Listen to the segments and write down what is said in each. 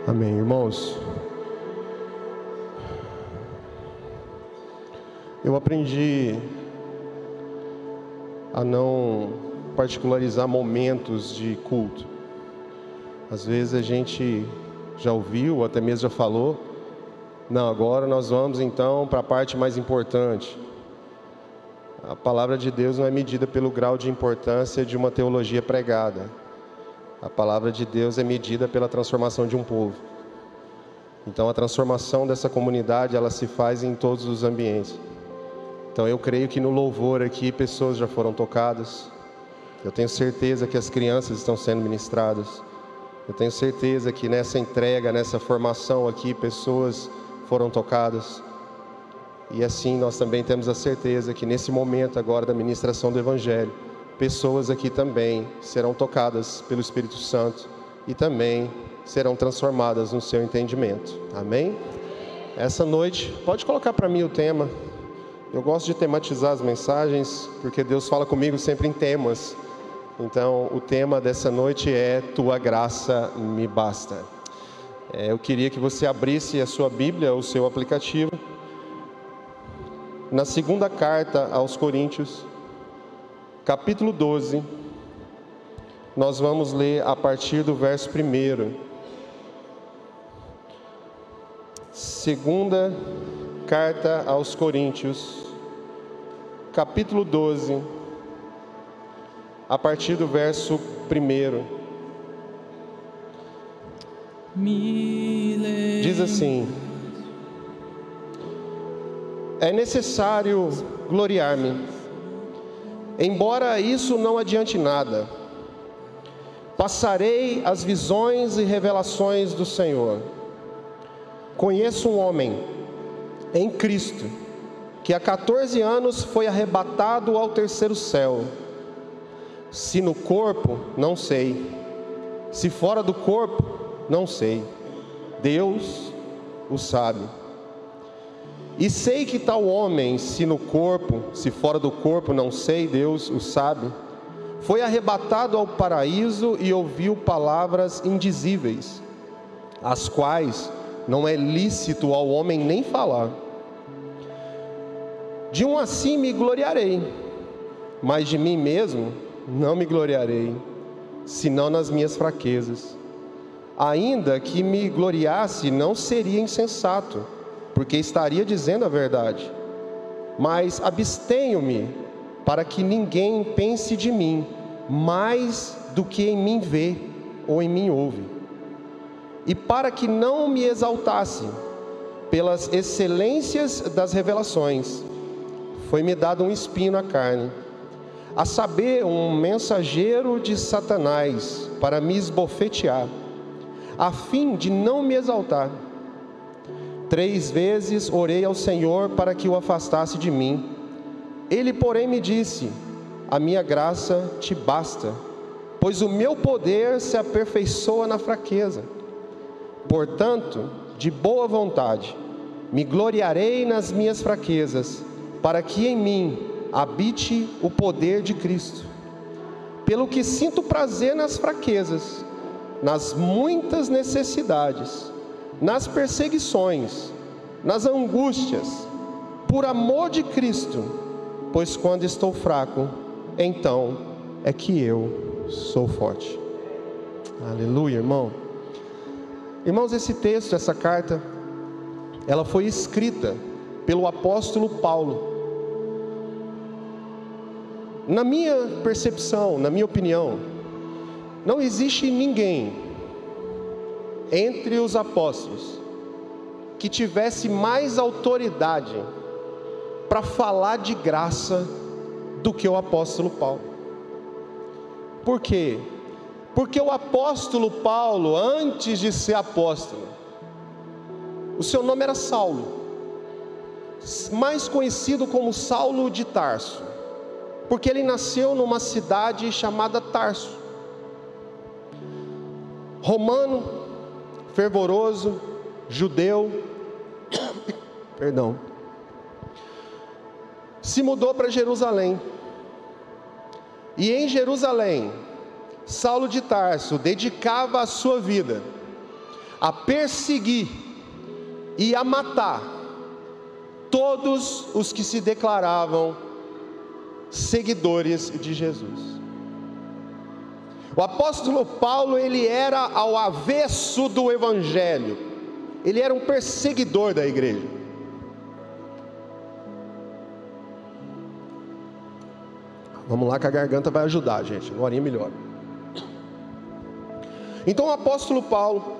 Amém, irmãos. Eu aprendi a não particularizar momentos de culto. Às vezes a gente já ouviu, ou até mesmo já falou, não, agora nós vamos então para a parte mais importante. A palavra de Deus não é medida pelo grau de importância de uma teologia pregada. A palavra de Deus é medida pela transformação de um povo. Então a transformação dessa comunidade, ela se faz em todos os ambientes. Então eu creio que no louvor aqui pessoas já foram tocadas. Eu tenho certeza que as crianças estão sendo ministradas. Eu tenho certeza que nessa entrega, nessa formação aqui, pessoas foram tocadas. E assim nós também temos a certeza que nesse momento agora da ministração do Evangelho, pessoas aqui também serão tocadas pelo Espírito Santo e também serão transformadas no seu entendimento. Amém? Essa noite, pode colocar para mim o tema. Eu gosto de tematizar as mensagens, porque Deus fala comigo sempre em temas. Então, o tema dessa noite é Tua Graça Me Basta. Eu queria que você abrisse a sua Bíblia, o seu aplicativo, na segunda carta aos Coríntios, capítulo 12, nós vamos ler a partir do verso 1. Segunda carta aos Coríntios, capítulo 12, a partir do verso 1. Diz assim: é necessário gloriar-me, embora isso não adiante nada. Passarei as visões e revelações do Senhor. Conheço um homem em Cristo, que há 14 anos foi arrebatado ao terceiro céu. Se no corpo, não sei. Se fora do corpo, não sei. Deus o sabe. E sei que tal homem, se no corpo, se fora do corpo, não sei, Deus o sabe, foi arrebatado ao paraíso e ouviu palavras indizíveis, as quais não é lícito ao homem nem falar. De um assim me gloriarei, mas de mim mesmo não me gloriarei, senão nas minhas fraquezas. Ainda que me gloriasse, não seria insensato, porque estaria dizendo a verdade. Mas abstenho-me, para que ninguém pense de mim mais do que em mim vê ou em mim ouve. E para que não me exaltasse pelas excelências das revelações, foi-me dado um espinho na carne, a saber, um mensageiro de Satanás, para me esbofetear, a fim de não me exaltar. 3 vezes orei ao Senhor para que o afastasse de mim. Ele, porém, me disse: a minha graça te basta, pois o meu poder se aperfeiçoa na fraqueza. Portanto, de boa vontade, me gloriarei nas minhas fraquezas, para que em mim habite o poder de Cristo. Pelo que sinto prazer nas fraquezas, nas muitas necessidades, nas perseguições, nas angústias, por amor de Cristo, pois quando estou fraco, então é que eu sou forte. Aleluia, irmão. Irmãos, esse texto, essa carta, ela foi escrita pelo apóstolo Paulo. Na minha percepção, na minha opinião, não existe ninguém entre os apóstolos que tivesse mais autoridade para falar de graça do que o apóstolo Paulo. Por quê? Porque o apóstolo Paulo, antes de ser apóstolo, o seu nome era Saulo, mais conhecido como Saulo de Tarso, porque ele nasceu numa cidade chamada Tarso. Romano, fervoroso, judeu, se mudou para Jerusalém. E em Jerusalém, Saulo de Tarso dedicava a sua vida a perseguir e a matar todos os que se declaravam seguidores de Jesus. O apóstolo Paulo, ele era ao avesso do evangelho. Ele era um perseguidor da igreja. Vamos lá que a garganta vai ajudar, gente. Agora melhor. Então o apóstolo Paulo,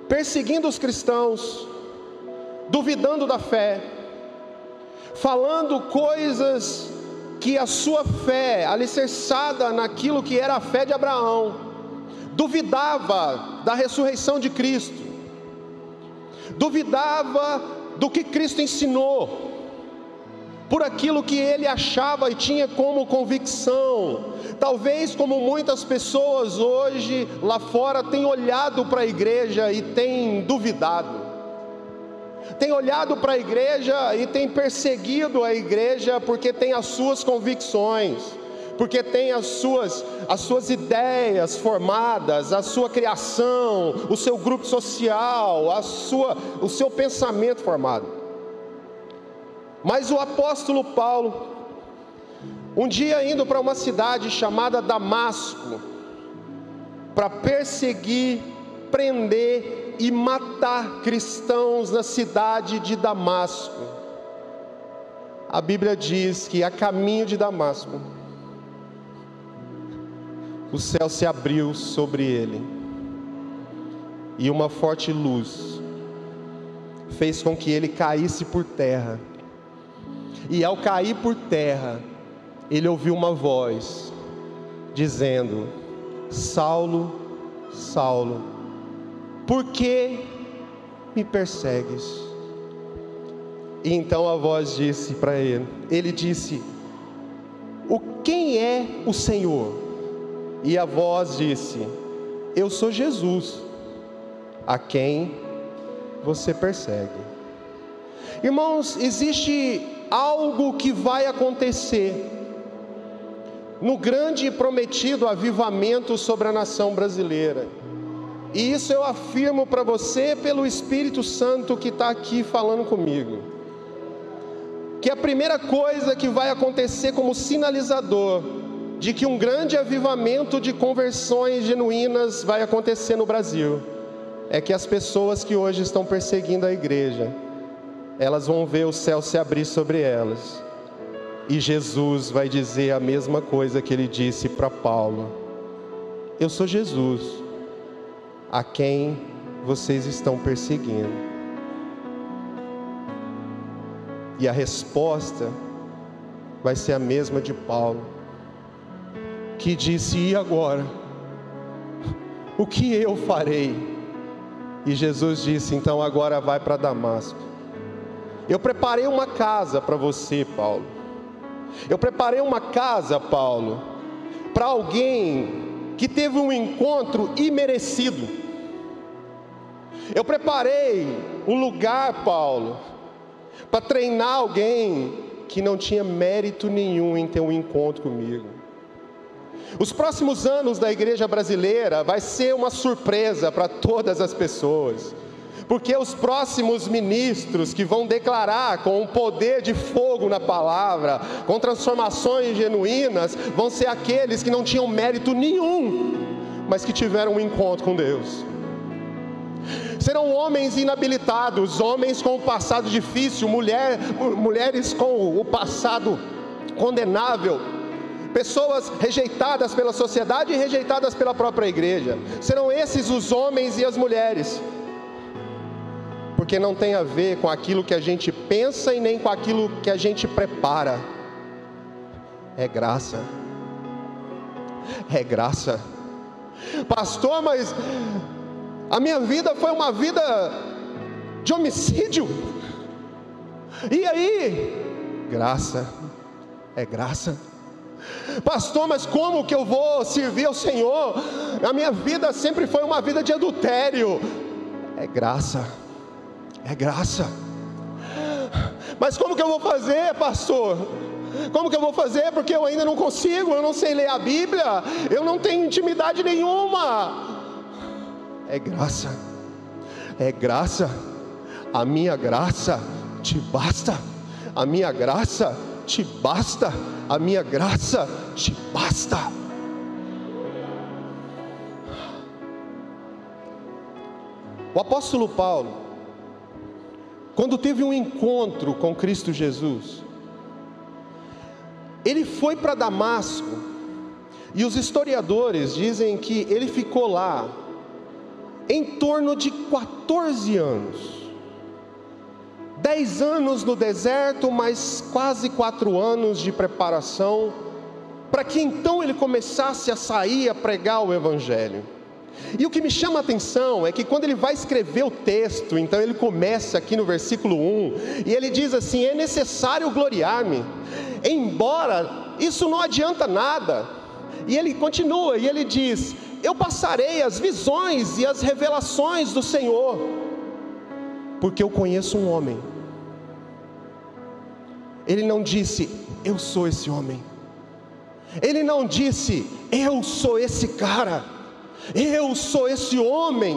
perseguindo os cristãos, duvidando da fé, falando coisas que a sua fé, alicerçada naquilo que era a fé de Abraão, duvidava da ressurreição de Cristo, duvidava do que Cristo ensinou, por aquilo que ele achava e tinha como convicção. Talvez como muitas pessoas hoje lá fora têm olhado para a igreja e têm duvidado, tem olhado para a igreja e tem perseguido a igreja porque tem as suas convicções, porque tem as suas ideias formadas, a sua criação, o seu grupo social, o seu pensamento formado. Mas o apóstolo Paulo, um dia indo para uma cidade chamada Damasco, para perseguir, prender e matar cristãos na cidade de Damasco, a Bíblia diz que a caminho de Damasco, o céu se abriu sobre ele, e uma forte luz fez com que ele caísse por terra. E ao cair por terra, ele ouviu uma voz dizendo: Saulo, Saulo, por que me persegues? E então a voz disse para ele disse: quem é o Senhor? E a voz disse: eu sou Jesus, a quem você persegue. Irmãos, existe algo que vai acontecer no grande e prometido avivamento sobre a nação brasileira, e isso eu afirmo para você pelo Espírito Santo que está aqui falando comigo, que a primeira coisa que vai acontecer como sinalizador de que um grande avivamento de conversões genuínas vai acontecer no Brasil, é que as pessoas que hoje estão perseguindo a igreja, elas vão ver o céu se abrir sobre elas, e Jesus vai dizer a mesma coisa que ele disse para Paulo: eu sou Jesus, a quem vocês estão perseguindo. E a resposta vai ser a mesma de Paulo, que disse: e agora? O que eu farei? E Jesus disse: então agora vai para Damasco. Eu preparei uma casa para você, Paulo. Eu preparei uma casa, Paulo, para alguém que teve um encontro imerecido. Eu preparei um lugar, Paulo, para treinar alguém que não tinha mérito nenhum em ter um encontro comigo. Os próximos anos da igreja brasileira vai ser uma surpresa para todas as pessoas, porque os próximos ministros que vão declarar com um poder de fogo na palavra, com transformações genuínas, vão ser aqueles que não tinham mérito nenhum, mas que tiveram um encontro com Deus. Serão homens inabilitados, homens com o passado difícil, mulheres com o passado condenável, pessoas rejeitadas pela sociedade e rejeitadas pela própria igreja. Serão esses os homens e as mulheres, porque não tem a ver com aquilo que a gente pensa e nem com aquilo que a gente prepara. É graça. É graça. Pastor, mas a minha vida foi uma vida de homicídio. E aí? Graça. É graça. Pastor, mas como que eu vou servir ao Senhor? A minha vida sempre foi uma vida de adultério. É graça. É graça. Mas como que eu vou fazer, pastor? Como que eu vou fazer? Porque eu ainda não consigo, eu não sei ler a Bíblia, eu não tenho intimidade nenhuma. É graça, é graça. A minha graça te basta, a minha graça te basta, a minha graça te basta. O apóstolo Paulo, quando teve um encontro com Cristo Jesus, ele foi para Damasco, e os historiadores dizem que ele ficou lá em torno de 14 anos. 10 anos no deserto, mais quase 4 anos de preparação, para que então ele começasse a sair a pregar o Evangelho. E o que me chama a atenção é que quando ele vai escrever o texto, então ele começa aqui no versículo 1, e ele diz assim: é necessário gloriar-me, embora isso não adianta nada. E ele continua, e ele diz: eu passarei as visões e as revelações do Senhor, porque eu conheço um homem. Ele não disse, eu sou esse homem. Ele não disse, eu sou esse cara. Eu sou esse homem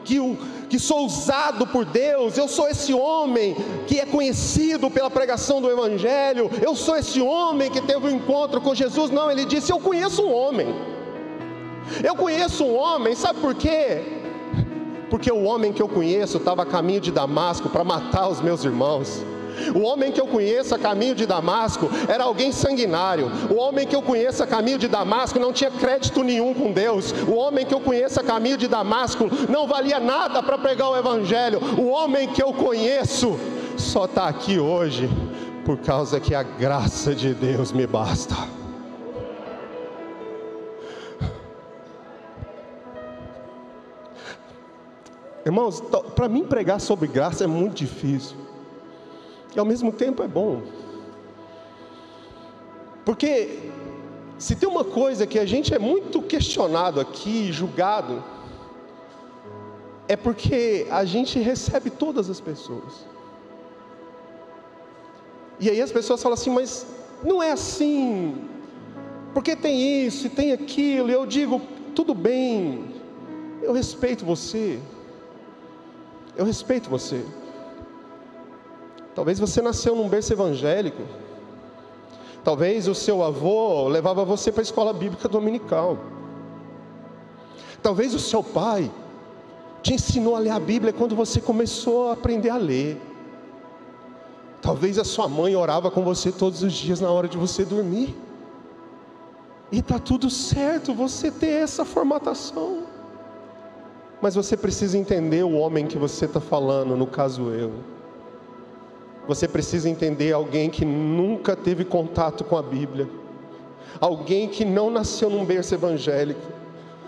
que sou usado por Deus. Eu sou esse homem que é conhecido pela pregação do Evangelho. Eu sou esse homem que teve um encontro com Jesus. Não, ele disse, eu conheço um homem. Eu conheço um homem, sabe por quê? Porque o homem que eu conheço estava a caminho de Damasco para matar os meus irmãos. O homem que eu conheço a caminho de Damasco era alguém sanguinário. O homem que eu conheço a caminho de Damasco não tinha crédito nenhum com Deus. O homem que eu conheço a caminho de Damasco não valia nada para pregar o Evangelho. O homem que eu conheço só está aqui hoje por causa que a graça de Deus me basta. Irmãos, para mim pregar sobre graça é muito difícil. E ao mesmo tempo é bom. Porque se tem uma coisa que a gente é muito questionado aqui, julgado, é porque a gente recebe todas as pessoas. E aí as pessoas falam assim, mas não é assim, porque tem isso e tem aquilo. E eu digo, tudo bem, eu respeito você. Eu respeito você. Talvez você nasceu num berço evangélico. Talvez o seu avô levava você para a escola bíblica dominical. Talvez o seu pai te ensinou a ler a Bíblia quando você começou a aprender a ler. Talvez a sua mãe orava com você todos os dias na hora de você dormir. E está tudo certo você ter essa formatação. Mas você precisa entender o homem que você está falando, no caso eu. Você precisa entender alguém que nunca teve contato com a Bíblia, alguém que não nasceu num berço evangélico,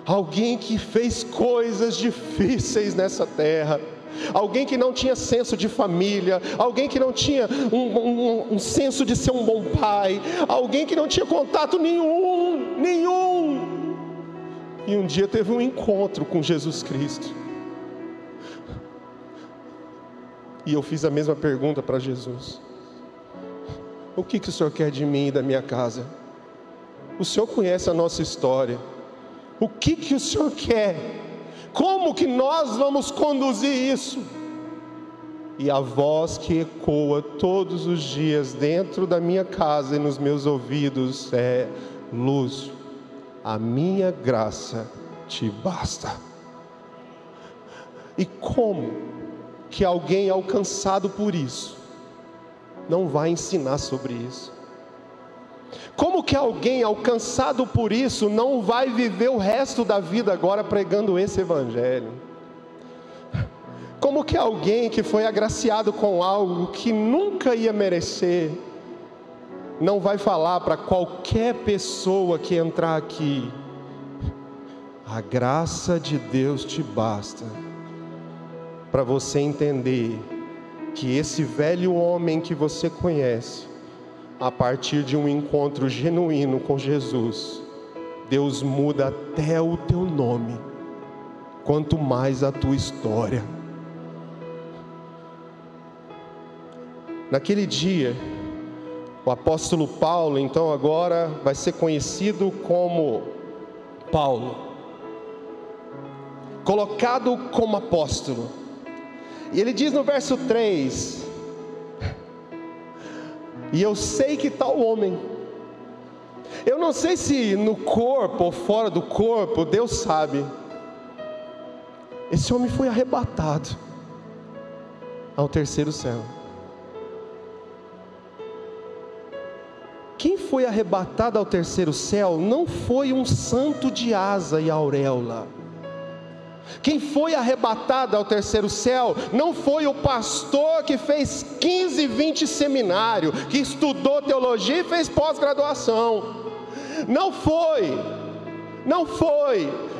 alguém que fez coisas difíceis nessa terra, alguém que não tinha senso de família, alguém que não tinha um senso de ser um bom pai, alguém que não tinha contato nenhum, e um dia teve um encontro com Jesus Cristo. E eu fiz a mesma pergunta para Jesus: o que o Senhor quer de mim e da minha casa? O Senhor conhece a nossa história. O que o Senhor quer? Como que nós vamos conduzir isso? E a voz que ecoa todos os dias dentro da minha casa e nos meus ouvidos é: Lúcio, a minha graça te basta. E como que alguém alcançado por isso não vai ensinar sobre isso? Como que alguém alcançado por isso não vai viver o resto da vida agora pregando esse Evangelho? Como que alguém que foi agraciado com algo que nunca ia merecer não vai falar para qualquer pessoa que entrar aqui: a graça de Deus te basta? Para você entender que esse velho homem que você conhece, a partir de um encontro genuíno com Jesus, Deus muda até o teu nome, quanto mais a tua história. Naquele dia, o apóstolo Paulo, então agora vai ser conhecido como Paulo. colocado como apóstolo. E ele diz no verso 3: e eu sei que tal homem, eu não sei se no corpo ou fora do corpo, Deus sabe, esse homem foi arrebatado ao terceiro céu. Quem foi arrebatado ao terceiro céu não foi um santo de asa e auréola. Quem foi arrebatado ao terceiro céu não foi o pastor que fez 15, 20 seminário, que estudou teologia e fez pós-graduação. Não foi.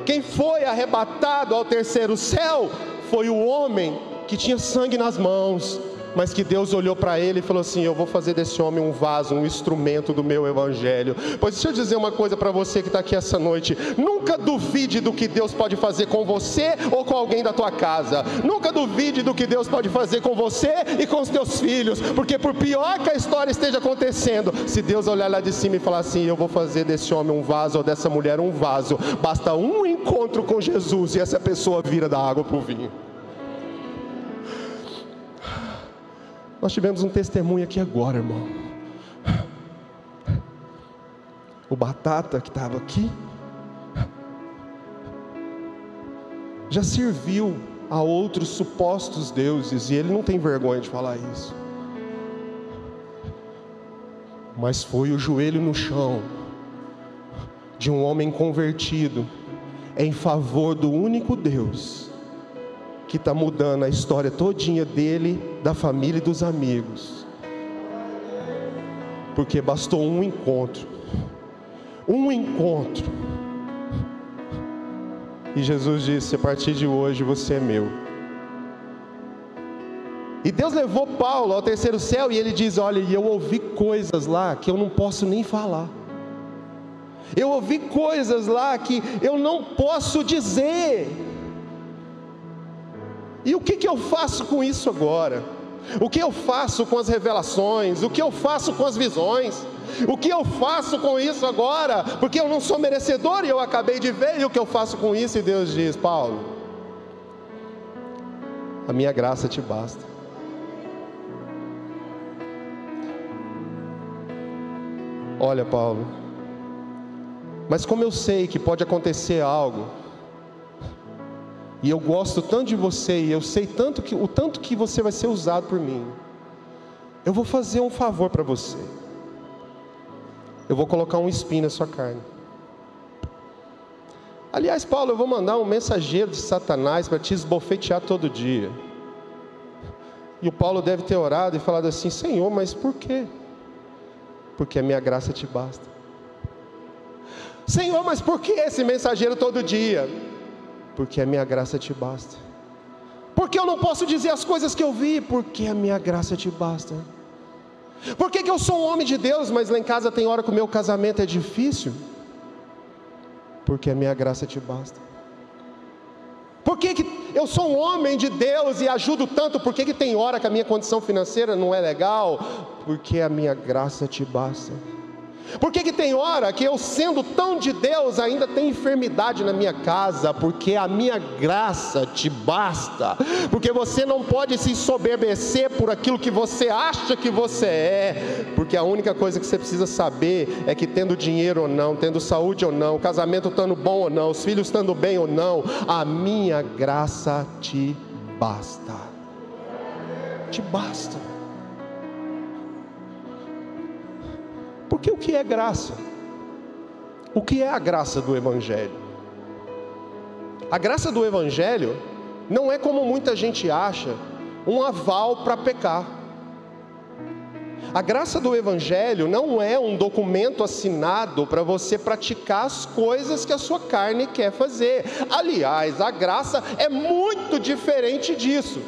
Quem foi arrebatado ao terceiro céu foi o homem que tinha sangue nas mãos, mas que Deus olhou para ele e falou assim: eu vou fazer desse homem um vaso, um instrumento do meu evangelho. Pois deixa eu dizer uma coisa para você que está aqui essa noite: nunca duvide do que Deus pode fazer com você ou com alguém da tua casa. Nunca duvide do que Deus pode fazer com você e com os teus filhos, porque por pior que a história esteja acontecendo, se Deus olhar lá de cima e falar assim: eu vou fazer desse homem um vaso, ou dessa mulher um vaso, basta um encontro com Jesus e essa pessoa vira da água para o vinho. Nós tivemos um testemunho aqui agora, irmão. O Batata, que estava aqui, já serviu a outros supostos deuses, e ele não tem vergonha de falar isso. Mas foi o joelho no chão de um homem convertido em favor do único Deus, que está mudando a história todinha dele, da família e dos amigos. Porque bastou um encontro. E Jesus disse: a partir de hoje você é meu. E Deus levou Paulo ao terceiro céu, e ele diz: olha, eu ouvi coisas lá que eu não posso nem falar. Eu ouvi coisas lá que eu não posso dizer. E o que eu faço com isso agora? O que eu faço com as revelações? O que eu faço com as visões? O que eu faço com isso agora? Porque eu não sou merecedor e eu acabei de ver. E o que eu faço com isso? E Deus diz: Paulo, a minha graça te basta. Olha, Paulo, mas como eu sei que pode acontecer algo, e eu gosto tanto de você, e eu sei o tanto que você vai ser usado por mim, eu vou fazer um favor para você. Eu vou colocar um espinho na sua carne. Aliás, Paulo, eu vou mandar um mensageiro de Satanás para te esbofetear todo dia. E o Paulo deve ter orado e falado assim: Senhor, mas por quê? Porque a minha graça te basta. Senhor, mas por que esse mensageiro todo dia? Porque a minha graça te basta. Porque eu não posso dizer as coisas que eu vi? Porque a minha graça te basta. Por que eu sou um homem de Deus, mas lá em casa tem hora que o meu casamento é difícil? Porque a minha graça te basta. Por que eu sou um homem de Deus e ajudo tanto? Por que tem hora que a minha condição financeira não é legal? Porque a minha graça te basta. Por que tem hora que eu, sendo tão de Deus, ainda tenho enfermidade na minha casa? Porque a minha graça te basta. Porque você não pode se ensoberbecer por aquilo que você acha que você é. Porque a única coisa que você precisa saber é que, tendo dinheiro ou não, tendo saúde ou não, o casamento estando bom ou não, os filhos estando bem ou não, a minha graça te basta. Te basta. Porque o que é graça? O que é a graça do Evangelho? A graça do Evangelho não é, como muita gente acha, um aval para pecar. A graça do Evangelho não é um documento assinado para você praticar as coisas que a sua carne quer fazer. Aliás, a graça é muito diferente disso.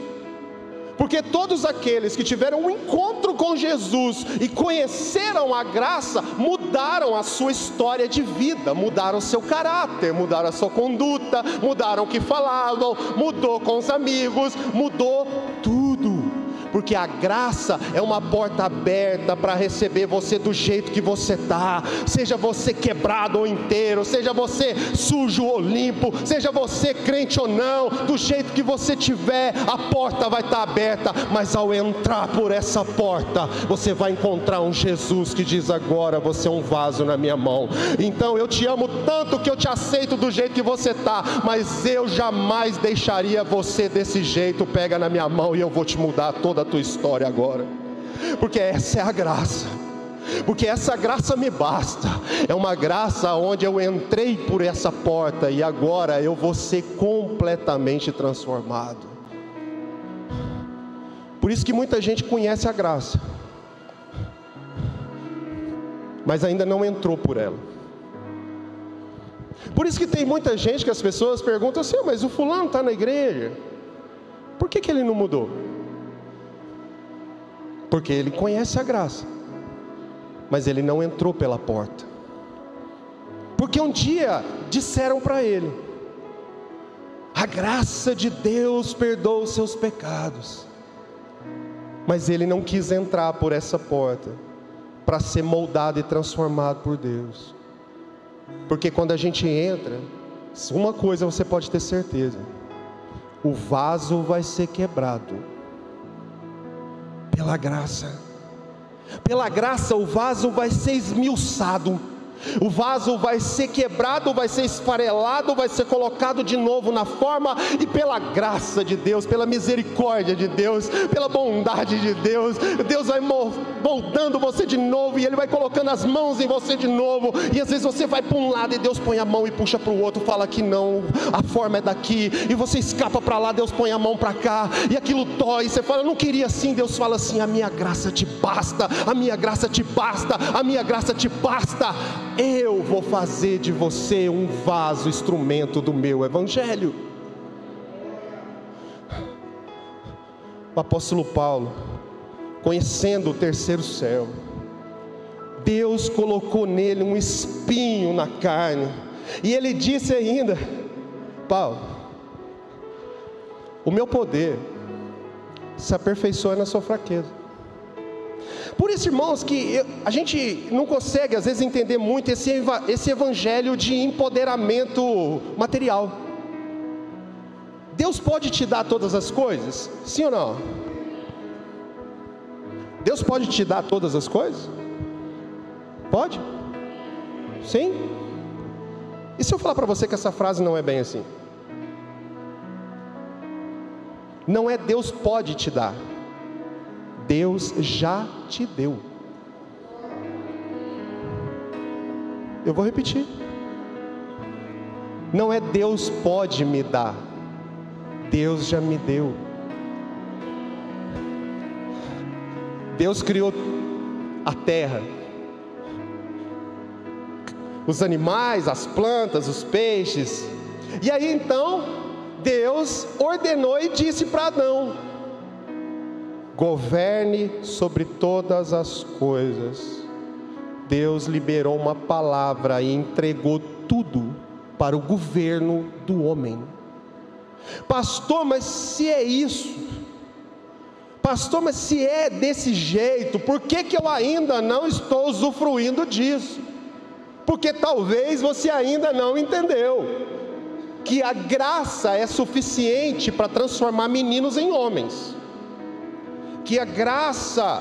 Porque todos aqueles que tiveram um encontro com Jesus e conheceram a graça, mudaram a sua história de vida, mudaram o seu caráter, mudaram a sua conduta, mudaram o que falavam, mudou com os amigos, mudou tudo. porque a graça é uma porta aberta para receber você do jeito que você está, seja você quebrado ou inteiro, seja você sujo ou limpo, seja você crente ou não, do jeito que você tiver, a porta vai estar aberta. Mas ao entrar por essa porta, você vai encontrar um Jesus que diz: agora você é um vaso na minha mão, então eu te amo tanto que eu te aceito do jeito que você está, mas eu jamais deixaria você desse jeito. Pega na minha mão e eu vou te mudar toda a tua história agora, porque essa é a graça, porque essa graça me basta. É uma graça onde eu entrei por essa porta e agora eu vou ser completamente transformado. Por isso que muita gente conhece a graça, mas ainda não entrou por ela. Por isso que tem muita gente que as pessoas perguntam assim: mas o fulano está na igreja, por que ele não mudou? Porque ele conhece a graça, mas ele não entrou pela porta. Porque um dia disseram para ele: a graça de Deus perdoa os seus pecados, mas ele não quis entrar por essa porta para ser moldado e transformado por Deus. Porque quando a gente entra, uma coisa você pode ter certeza: o vaso vai ser quebrado. Pela graça. Pela graça o vaso vai ser esmiuçado. O vaso vai ser quebrado, vai ser esfarelado, vai ser colocado de novo na forma. E pela graça de Deus, pela misericórdia de Deus, pela bondade de Deus, Deus vai moldando você de novo, e Ele vai colocando as mãos em você de novo. E às vezes você vai para um lado e Deus põe a mão e puxa para o outro, fala que não, a forma é daqui, e você escapa para lá, Deus põe a mão para cá, e aquilo dói, você fala: eu não queria assim. Deus fala assim: a minha graça te basta, a minha graça te basta, a minha graça te basta. Eu vou fazer de você um vaso, instrumento do meu evangelho. O apóstolo Paulo, conhecendo o terceiro céu, Deus colocou nele um espinho na carne, e ele disse ainda: Paulo, o meu poder se aperfeiçoa na sua fraqueza. Por isso, irmãos, que a gente não consegue às vezes entender muito esse evangelho de empoderamento material. Deus pode te dar todas as coisas? Sim ou não? Deus pode te dar todas as coisas? Pode? Sim? E se eu falar para você que essa frase não é bem assim? Não é Deus pode te dar, Deus já te deu. Eu vou repetir. Não é Deus pode me dar, Deus já me deu. Deus criou a terra, os animais, as plantas, os peixes. E aí então Deus ordenou e disse para Adão: governe sobre todas as coisas. Deus liberou uma palavra e entregou tudo para o governo do homem. Pastor, mas se é isso, pastor, mas se é desse jeito, por que eu ainda não estou usufruindo disso? Porque talvez você ainda não entendeu que a graça é suficiente para transformar meninos em homens, que a graça,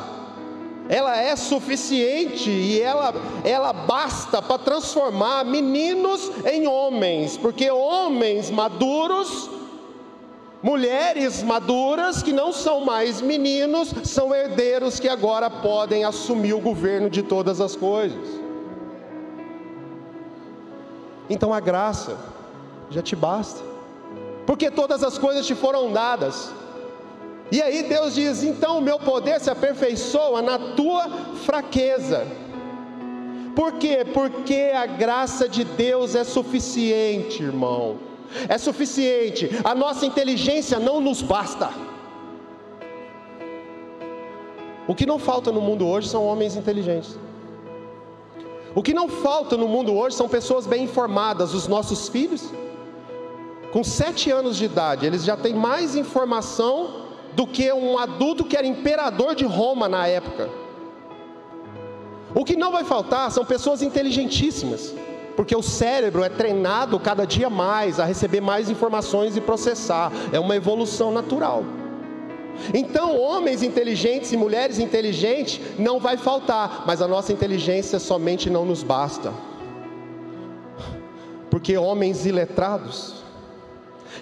ela é suficiente e ela basta para transformar meninos em homens, porque homens maduros, mulheres maduras que não são mais meninos, são herdeiros que agora podem assumir o governo de todas as coisas. Então a graça já te basta, porque todas as coisas te foram dadas. E aí Deus diz: então o meu poder se aperfeiçoa na tua fraqueza. Por quê? Porque a graça de Deus é suficiente, irmão. É suficiente. A nossa inteligência não nos basta. O que não falta no mundo hoje são homens inteligentes. O que não falta no mundo hoje são pessoas bem informadas. Os nossos filhos, com 7 anos de idade, eles já têm mais informação do que um adulto que era imperador de Roma na época. O que não vai faltar são pessoas inteligentíssimas, porque o cérebro é treinado cada dia mais a receber mais informações e processar. É uma evolução natural. Então, homens inteligentes e mulheres inteligentes não vai faltar, mas a nossa inteligência somente não nos basta. Porque homens iletrados,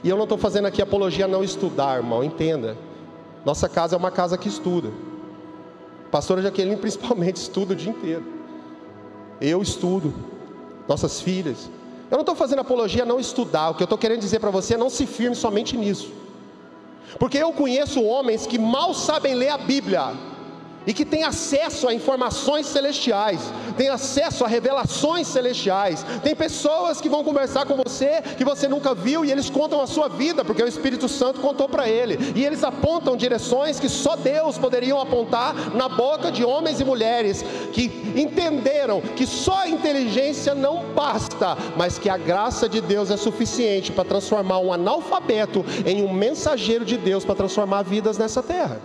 e eu não estou fazendo aqui apologia a não estudar, irmão, entenda. Nossa casa é uma casa que estuda. Pastora Jaqueline principalmente estuda o dia inteiro. Eu estudo, nossas filhas. Eu não estou fazendo apologia a não estudar. O que eu estou querendo dizer para você é não se firme somente nisso. Porque eu conheço homens que mal sabem ler a Bíblia e que têm acesso a informações celestiais, têm acesso a revelações celestiais. Tem pessoas que vão conversar com você, que você nunca viu, e eles contam a sua vida, porque o Espírito Santo contou para ele, e eles apontam direções que só Deus poderiam apontar na boca de homens e mulheres, que entenderam que só a inteligência não basta, mas que a graça de Deus é suficiente para transformar um analfabeto em um mensageiro de Deus, para transformar vidas nessa terra.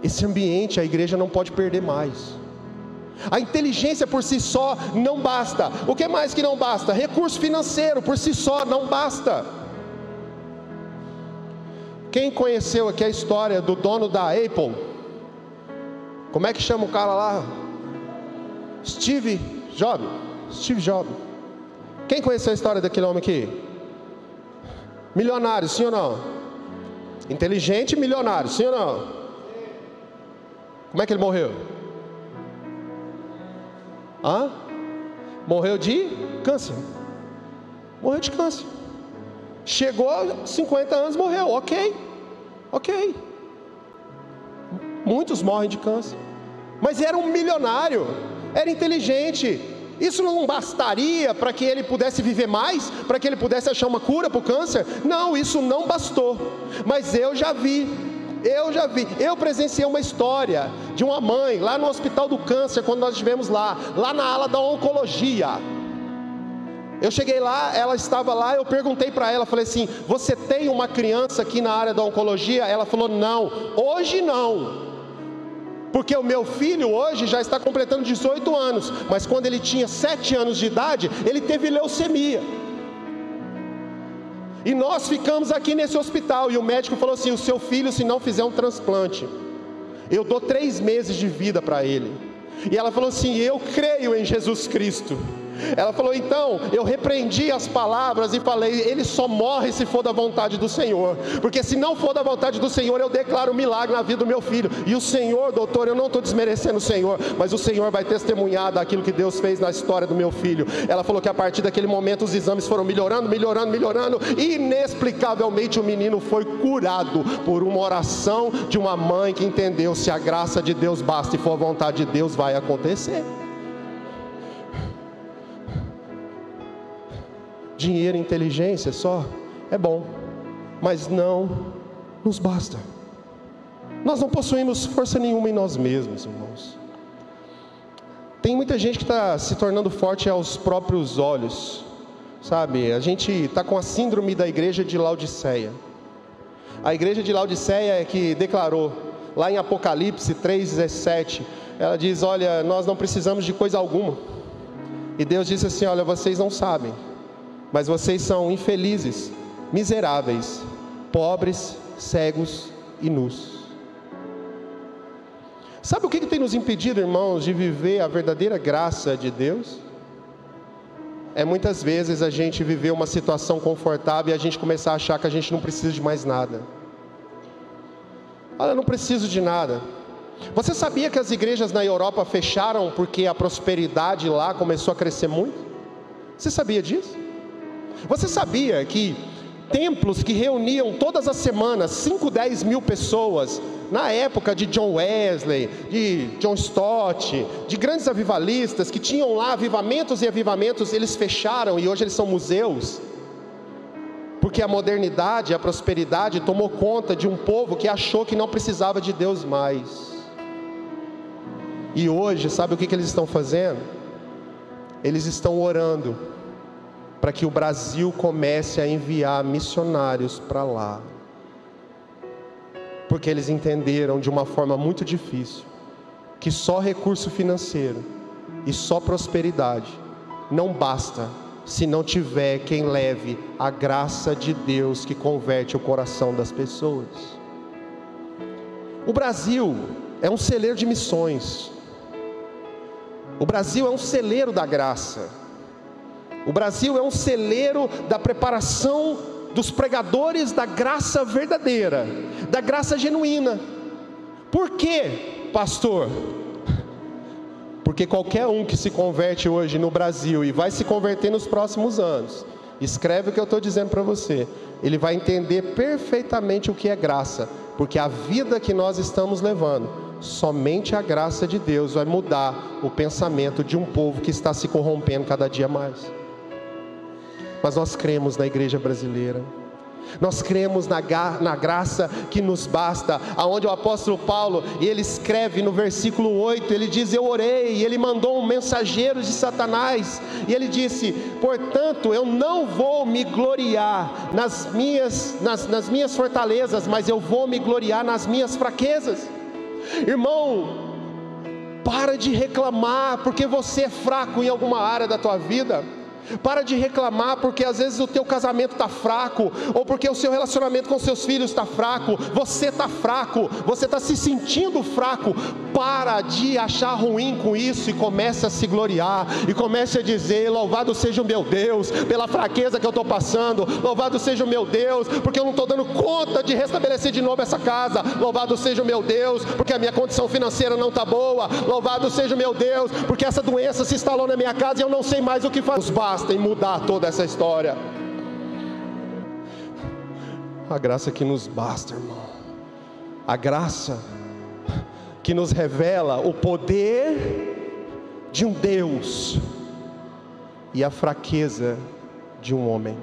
Esse ambiente a igreja não pode perder mais. A inteligência por si só não basta. O que mais que não basta? Recurso financeiro por si só não basta. Quem conheceu aqui a história do dono da Apple? Como é que chama o cara lá? Steve Jobs. Quem conheceu a história daquele homem aqui? Milionário, sim ou não? Inteligente e milionário, sim ou não? Como é que ele morreu? Morreu de câncer. Morreu de câncer. Chegou a 50 anos, morreu. Ok. Muitos morrem de câncer. Mas era um milionário, era inteligente. Isso não bastaria para que ele pudesse viver mais? Para que ele pudesse achar uma cura para o câncer? Não, isso não bastou. Mas eu presenciei uma história de uma mãe lá no Hospital do Câncer, quando nós estivemos lá na ala da oncologia. Eu cheguei lá, ela estava lá, eu perguntei para ela, falei assim: você tem uma criança aqui na área da oncologia? Ela falou: não, hoje não, porque o meu filho hoje já está completando 18 anos, mas quando ele tinha 7 anos de idade, ele teve leucemia. E nós ficamos aqui nesse hospital, e o médico falou assim: o seu filho, se não fizer um transplante, eu dou 3 meses de vida para ele. E ela falou assim: eu creio em Jesus Cristo. Ela falou: então, eu repreendi as palavras e falei: ele só morre se for da vontade do Senhor, porque se não for da vontade do Senhor, eu declaro um milagre na vida do meu filho. E o Senhor, doutor, eu não estou desmerecendo o Senhor, mas o Senhor vai testemunhar daquilo que Deus fez na história do meu filho. Ela falou que a partir daquele momento os exames foram melhorando, e inexplicavelmente o menino foi curado por uma oração de uma mãe que entendeu: se a graça de Deus basta e for a vontade de Deus, vai acontecer. Dinheiro e inteligência só é bom, mas não nos basta. Nós não possuímos força nenhuma em nós mesmos, irmãos. Tem muita gente que está se tornando forte aos próprios olhos, sabe? A gente está com a síndrome da igreja de Laodiceia. A igreja de Laodiceia é que declarou, lá em Apocalipse 3,17, ela diz: olha, nós não precisamos de coisa alguma. E Deus disse assim: olha, vocês não sabem, mas vocês são infelizes, miseráveis, pobres, cegos e nus. Sabe o que tem nos impedido, irmãos, de viver a verdadeira graça de Deus? É muitas vezes a gente viver uma situação confortável e a gente começar a achar que a gente não precisa de mais nada. Olha, eu não preciso de nada. Você sabia que as igrejas na Europa fecharam porque a prosperidade lá começou a crescer muito? Você sabia disso? Você sabia que templos que reuniam todas as semanas 5, 10 mil pessoas, na época de John Wesley, de John Stott, de grandes avivalistas que tinham lá avivamentos e avivamentos, eles fecharam e hoje eles são museus? Porque a modernidade, a prosperidade tomou conta de um povo que achou que não precisava de Deus mais. E hoje, sabe o que eles estão fazendo? Eles estão orando para que o Brasil comece a enviar missionários para lá. Porque eles entenderam de uma forma muito difícil que só recurso financeiro e só prosperidade não basta se não tiver quem leve a graça de Deus que converte o coração das pessoas. O Brasil é um celeiro de missões. O Brasil é um celeiro da graça. O Brasil é um celeiro da preparação dos pregadores da graça verdadeira, da graça genuína. Por quê, pastor? Porque qualquer um que se converte hoje no Brasil e vai se converter nos próximos anos, escreve o que eu estou dizendo para você, ele vai entender perfeitamente o que é graça, porque a vida que nós estamos levando, somente a graça de Deus vai mudar o pensamento de um povo que está se corrompendo cada dia mais. Mas nós cremos na igreja brasileira, nós cremos na graça que nos basta, aonde o apóstolo Paulo, ele escreve no versículo 8, ele diz: eu orei, e ele mandou um mensageiro de Satanás, e ele disse: portanto eu não vou me gloriar nas minhas fortalezas, mas eu vou me gloriar nas minhas fraquezas. Irmão, para de reclamar porque você é fraco em alguma área da tua vida. Para de reclamar porque às vezes o teu casamento está fraco, ou porque o seu relacionamento com seus filhos está fraco. Você está fraco, você está se sentindo fraco. Para de achar ruim com isso e comece a se gloriar, e comece a dizer: louvado seja o meu Deus pela fraqueza que eu estou passando, louvado seja o meu Deus porque eu não estou dando conta de restabelecer de novo essa casa, louvado seja o meu Deus porque a minha condição financeira não está boa, louvado seja o meu Deus porque essa doença se instalou na minha casa e eu não sei mais o que fazer. Basta em mudar toda essa história. A graça que nos basta, irmão. A graça que nos revela o poder de um Deus e a fraqueza de um homem.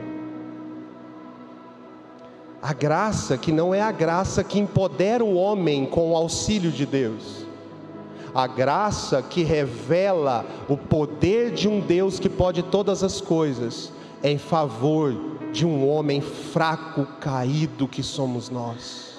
A graça que não é a graça que empodera o homem com o auxílio de Deus. A graça que revela o poder de um Deus que pode todas as coisas, em favor de um homem fraco, caído que somos nós.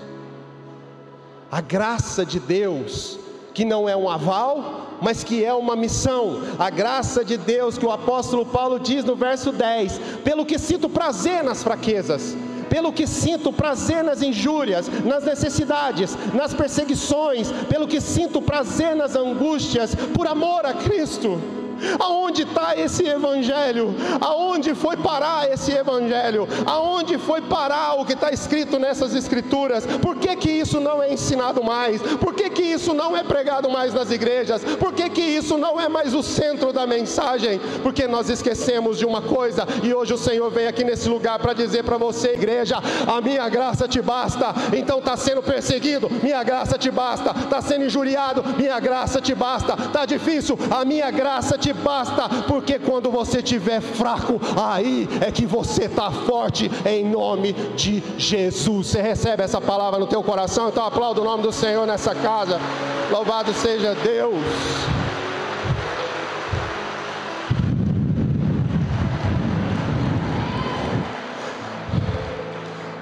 A graça de Deus, que não é um aval, mas que é uma missão. A graça de Deus que o apóstolo Paulo diz no verso 10: pelo que sinto prazer nas fraquezas, pelo que sinto prazer nas injúrias, nas necessidades, nas perseguições, pelo que sinto prazer nas angústias, por amor a Cristo. Aonde está esse evangelho? Aonde foi parar esse evangelho? Aonde foi parar o que está escrito nessas escrituras? Por que que isso não é ensinado mais? Por que que isso não é pregado mais nas igrejas? Por que que isso não é mais o centro da mensagem? Porque nós esquecemos de uma coisa, e hoje o Senhor vem aqui nesse lugar para dizer para você, igreja: a minha graça te basta. Então está sendo perseguido, minha graça te basta. Está sendo injuriado, minha graça te basta. Está difícil, a minha graça te basta, porque quando você estiver fraco, aí é que você está forte, em nome de Jesus. Você recebe essa palavra no teu coração? Então aplauda o nome do Senhor nessa casa. Louvado seja Deus.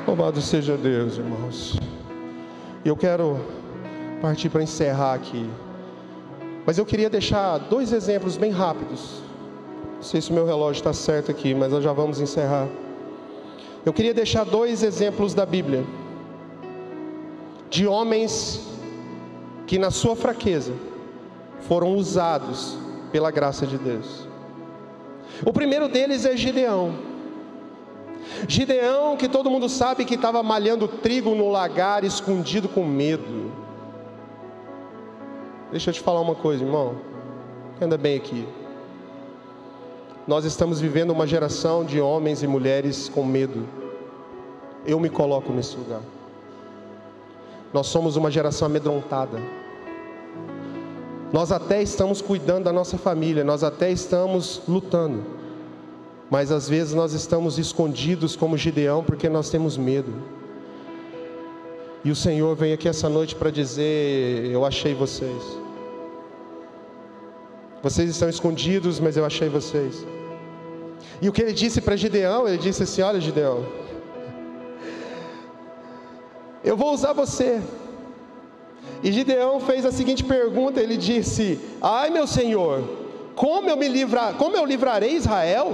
Louvado seja Deus, irmãos. E eu quero partir para encerrar aqui. Mas eu queria deixar 2 exemplos bem rápidos. Não sei se o meu relógio está certo aqui, mas nós já vamos encerrar. Eu queria deixar 2 exemplos da Bíblia, de homens que na sua fraqueza foram usados pela graça de Deus. O primeiro deles é Gideão. Gideão, que todo mundo sabe que estava malhando trigo no lagar, escondido com medo. Deixa eu te falar uma coisa, irmão, anda bem aqui. Nós estamos vivendo uma geração de homens e mulheres com medo. Eu me coloco nesse lugar. Nós somos uma geração amedrontada. Nós até estamos cuidando da nossa família, nós até estamos lutando, mas às vezes nós estamos escondidos como Gideão porque nós temos medo. E o Senhor vem aqui essa noite para dizer: eu achei vocês. Vocês estão escondidos, mas eu achei vocês. E o que ele disse para Gideão, ele disse assim: olha, Gideão, eu vou usar você. E Gideão fez a seguinte pergunta, ele disse: ai, meu Senhor, como eu livrarei Israel?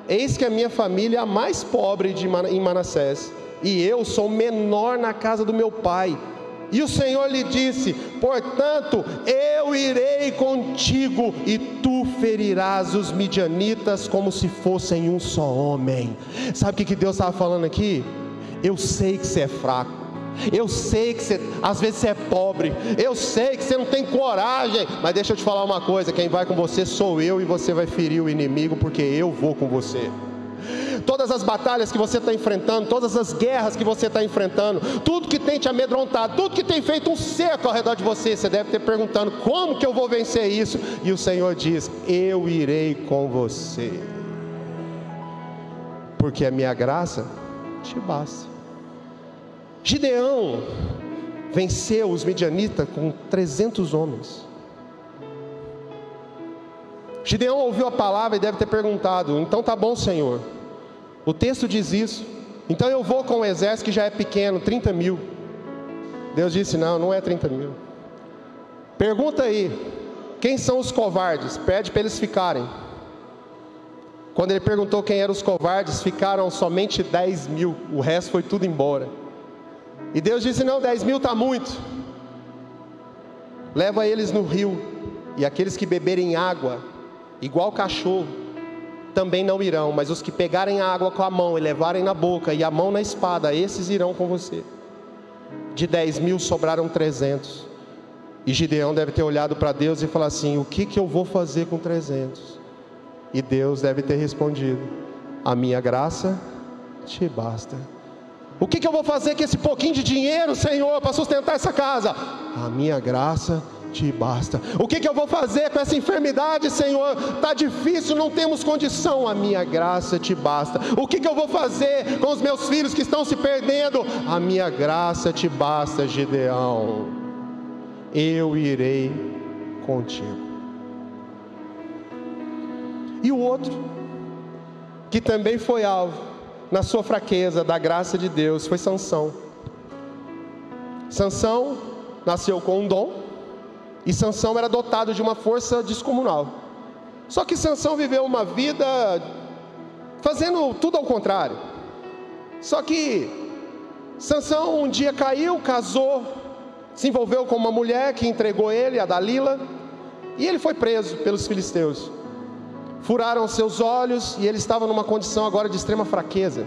Eis que a minha família é a mais pobre em Manassés, e eu sou o menor na casa do meu pai. E o Senhor lhe disse: portanto, eu irei contigo, e tu ferirás os midianitas como se fossem um só homem. Sabe o que Deus estava falando aqui? Eu sei que você é fraco, eu sei que às vezes você é pobre, eu sei que você não tem coragem, mas deixa eu te falar uma coisa: quem vai com você sou eu, e você vai ferir o inimigo, porque eu vou com você. Todas as batalhas que você está enfrentando, todas as guerras que você está enfrentando, tudo que tem te amedrontado, tudo que tem feito um cerco ao redor de você, você deve ter perguntando: como que eu vou vencer isso? E o Senhor diz: eu irei com você, porque a minha graça te basta. Gideão venceu os midianitas com 300 homens. Gideão ouviu a palavra e deve ter perguntado: então tá bom, Senhor, o texto diz isso, então eu vou com o exército que já é pequeno, 30 mil. Deus disse: não é 30 mil. Pergunta aí, quem são os covardes? Pede para eles ficarem. Quando ele perguntou quem eram os covardes, ficaram somente 10 mil, o resto foi tudo embora. E Deus disse: não, 10 mil está muito. Leva eles no rio, e aqueles que beberem água, igual cachorro, também não irão, mas os que pegarem a água com a mão e levarem na boca, e a mão na espada, esses irão com você. De 10 mil sobraram 300. E Gideão deve ter olhado para Deus e falado assim: o que eu vou fazer com 300? E Deus deve ter respondido: a minha graça te basta. O que eu vou fazer com esse pouquinho de dinheiro, Senhor, para sustentar essa casa? A minha graça te basta. O que eu vou fazer com essa enfermidade, Senhor? Está difícil, não temos condição. A minha graça te basta. O que eu vou fazer com os meus filhos que estão se perdendo? A minha graça te basta, Gideão. Eu irei contigo. E o outro, que também foi alvo na sua fraqueza da graça de Deus, foi Sansão. Sansão nasceu com um dom, e Sansão era dotado de uma força descomunal. Só que Sansão viveu uma vida fazendo tudo ao contrário. Só que Sansão um dia caiu, casou, se envolveu com uma mulher que entregou ele, a Dalila, e ele foi preso pelos filisteus. Furaram seus olhos e ele estava numa condição agora de extrema fraqueza.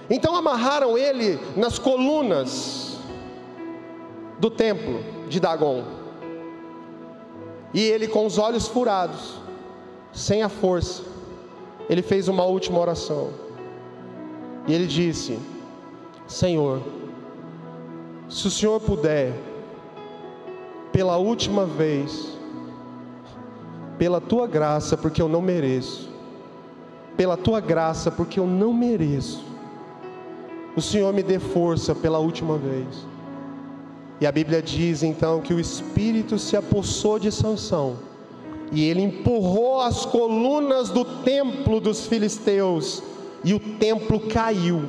Então amarraram ele nas colunas do templo de Dagon. E ele, com os olhos furados, sem a força, ele fez uma última oração. E ele disse: Senhor, se o Senhor puder, pela última vez, pela tua graça, porque eu não mereço, pela tua graça, porque eu não mereço, o Senhor me dê força pela última vez. E a Bíblia diz então que o Espírito se apossou de Sansão, e ele empurrou as colunas do templo dos filisteus, e o templo caiu,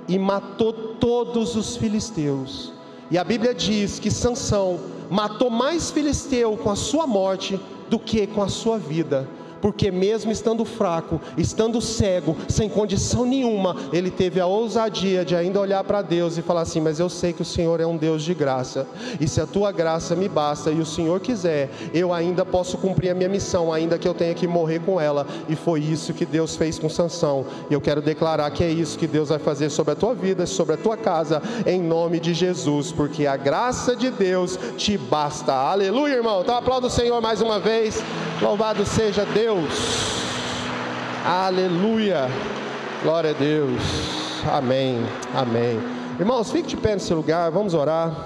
e matou todos os filisteus. E a Bíblia diz que Sansão matou mais filisteu com a sua morte do que com a sua vida, porque mesmo estando fraco, estando cego, sem condição nenhuma, ele teve a ousadia de ainda olhar para Deus e falar assim: mas eu sei que o Senhor é um Deus de graça, e se a tua graça me basta, e o Senhor quiser, eu ainda posso cumprir a minha missão, ainda que eu tenha que morrer com ela. E foi isso que Deus fez com Sansão, e eu quero declarar que é isso que Deus vai fazer sobre a tua vida, sobre a tua casa, em nome de Jesus, porque a graça de Deus te basta. Aleluia, irmão. Então aplauda o Senhor mais uma vez. Louvado seja Deus. Aleluia, glória a Deus, amém, amém. Irmãos, fique de pé no seu lugar, vamos orar.